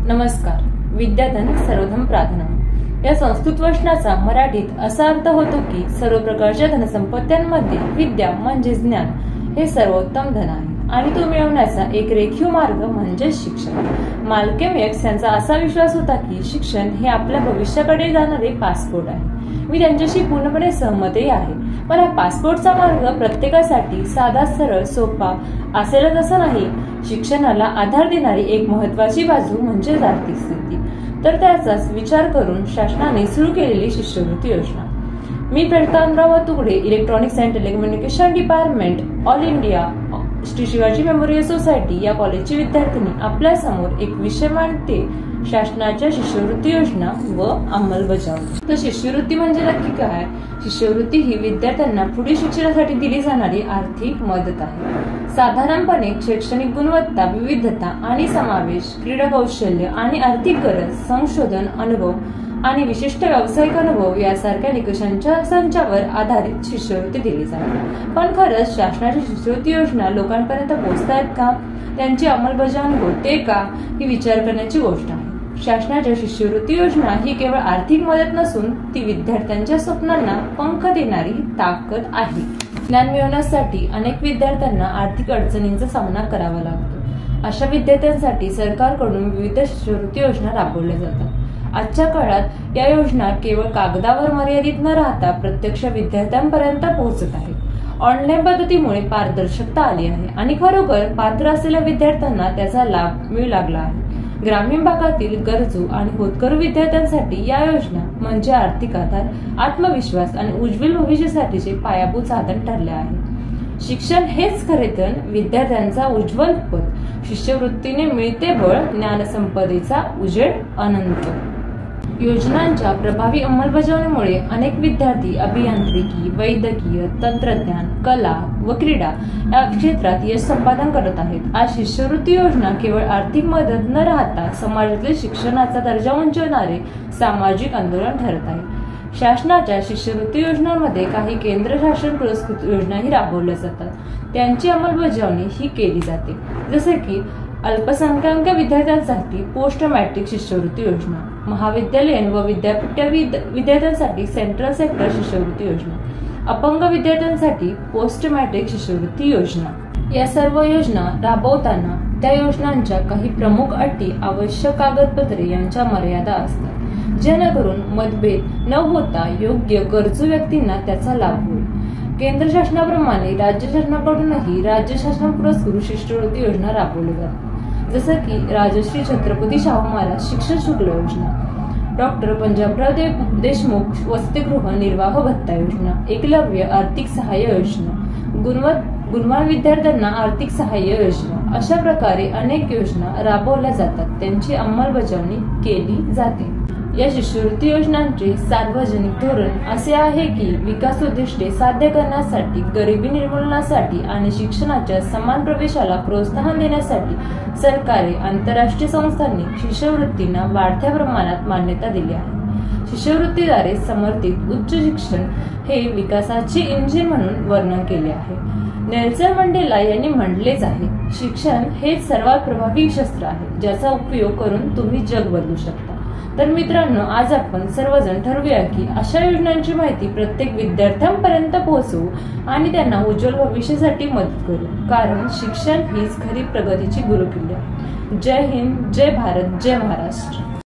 नमस्कार. विद्याधन सर्वधन प्रार्थना या संस्कृत वचनाचा मराठीत असा अर्थ होतो की सर्व प्रकारच्या धनसंपत्त्यांमध्ये विद्या म्हणजे ज्ञान हे सर्वोत्तम धन आहे आणि तो मिळवण्याचा एक रेखीव मार्ग म्हणजे शिक्षण. माल्कम एक्स यांचा असा विश्वास होता की शिक्षण हे आपल्या भविष्याकडे जाणारे पासपोर्ट आहे. मी त्यांच्याशी पूर्णपणे सहमतही आहे. पण हा पासपोर्टचा मार्ग प्रत्येकासाठी साधा, सरळ, सोपा असेलच असं नाही. शिक्षणाला आधार देणारी एक महत्वाची बाजू म्हणजे आर्थिक स्थिती. तर त्याचाच विचार करून शासनाने सुरू केलेली शिष्यवृत्ती योजना. मी Prataprao Tugade, electronics and telecommunication department, all India Shri Shivaji memorial society या कॉलेजची विद्यार्थिनी आपल्या समोर एक विषय मांडते, शासनाच्या शिष्यवृत्ती योजना व अंमलबजावणी. तर शिष्यवृत्ती म्हणजे नक्की काय? शिष्यवृत्ती ही विद्यार्थ्यांना पुढील शिक्षणासाठी दिली जाणारी आर्थिक मदत आहे. साधारणपणे शैक्षणिक गुणवत्ता, विविधता आणि समावेश, क्रीडा कौशल्य आणि आर्थिक गरज, संशोधन अनुभव आणि विशिष्ट व्यावसायिक अनुभव यासारख्या निकषांच्या संचावर आधारित शिष्यवृत्ती दिली जाते. पण खरंच शासनाची शिष्यवृत्ती योजना लोकांपर्यंत पोहोचतायत का? त्यांची अंमलबजावणी होते का? ही विचार करण्याची गोष्ट आहे. शासनाच्या शिष्यवृत्ती योजना ही केवळ आर्थिक मदत नसून ती विद्यार्थ्यांच्या स्वप्नांना पंख देणारी ताकद आहे. ज्ञान मिळवण्यासाठी अनेक विद्यार्थ्यांना आर्थिक अडचणींचा सामना करावा लागतो. अशा विद्यार्थ्यांसाठी सरकारकडून विविध शिष्यवृत्ती योजना राबवल्या जातात. आजच्या काळात या योजना केवळ कागदावर मर्यादित न राहता प्रत्यक्ष विद्यार्थ्यांपर्यंत पोहोचत आहेत. ऑनलाईन पद्धतीमुळे पारदर्शकता आली आहे आणि खरोखर पात्र असलेल्या विद्यार्थ्यांना त्याचा लाभ मिळू लागला आहे. ग्रामीण भागातील गरजू आणि होतकरू विद्यार्थ्यांसाठी या योजना म्हणजे आर्थिक आधार, आत्मविश्वास आणि उज्ज्वल भविष्यासाठीचे पायाभूत साधन ठरले आहे. शिक्षण हेच खरे तर विद्यार्थ्यांचा उज्ज्वल पथ. शिष्यवृत्तीने मिळते बळ, ज्ञानसंपदेचा उजेड अनंत. योजनांच्या प्रभावी अंमलबजावणीमुळे अनेक विद्यार्थी अभियांत्रिकी, वैद्यकीय, तंत्रज्ञान, कला व क्रीडा या क्षेत्रात यश संपादन करत आहेत. आज शिष्यवृत्ती योजना केवळ आर्थिक मदत न राहता समाजातील शिक्षणाचा दर्जा उंचावणारे सामाजिक आंदोलन ठरत आहे. शासनाच्या शिष्यवृत्ती योजनांमध्ये काही केंद्र शासन पुरस्कृत योजनाही राबवल्या जातात. त्यांची अंमलबजावणी ही केली जाते, जसे की अल्पसंख्याक विद्यार्थ्यांसाठी पोस्ट मॅट्रिक शिष्यवृत्ती योजना, महाविद्यालयीन व विद्यापीठ विद्यार्थ्यांसाठी सेंट्रल सेक्टर शिष्यवृत्ती योजना, अपंग विद्यार्थ्यांसाठी पोस्ट मॅट्रिक शिष्यवृत्ती योजना. या सर्व योजना राबवताना त्या योजनांच्या काही प्रमुख अटी, आवश्यक कागदपत्रे यांच्या मर्यादा असतात, जेणेकरून मतभेद न होता योग्य गरजू व्यक्तींना त्याचा लाभ होईल. केंद्र शासनाप्रमाणे राज्य शासनाकडूनही राज्य शासन पुरस्कृत शिष्यवृत्ती योजना राबवली जाते, जसं की राजश्री छत्रपती शाहू महाराज शिक्षण शुल्क योजना, डॉक्टर पंजाबराव देशमुख वसतिगृह निर्वाह भत्ता योजना, एकलव्य आर्थिक सहाय्य योजना, गुणवान विद्यार्थ्यांना आर्थिक सहाय्य योजना. अशा प्रकारे अनेक योजना राबवल्या जातात, त्यांची अंमलबजावणी केली जाते. या शिष्यवृत्ती योजनांचे सार्वजनिक धोरण असे आहे की विकास उद्दिष्टे साध्य करण्यासाठी, गरिबी निर्मूलनासाठी आणि शिक्षणाच्या समान प्रवेशाला प्रोत्साहन देण्यासाठी सरकारे, आंतरराष्ट्रीय संस्थांनी शिष्यवृत्तींना वाढत्या प्रमाणात मान्यता दिली आहे. शिष्यवृत्तीद्वारे समर्थित उच्च शिक्षण हे विकासाचे इंजिन म्हणून वर्णन केले आहे. नेल्सन मंडेला यांनी म्हटलेच आहे, शिक्षण हेच सर्वात प्रभावी शस्त्र आहे ज्याचा उपयोग करून तुम्ही जग बदलू शकता. तर मित्रांनो, आज आपण सर्वजण ठरवूया की अशा योजनांची माहिती प्रत्येक विद्यार्थ्यांपर्यंत पोहोचवू आणि त्यांना उज्ज्वल भविष्यासाठी मदत करू, कारण शिक्षण हीच खरी प्रगतीची गुरुकिल्ली आहे. जय हिंद, जय भारत, जय महाराष्ट्र.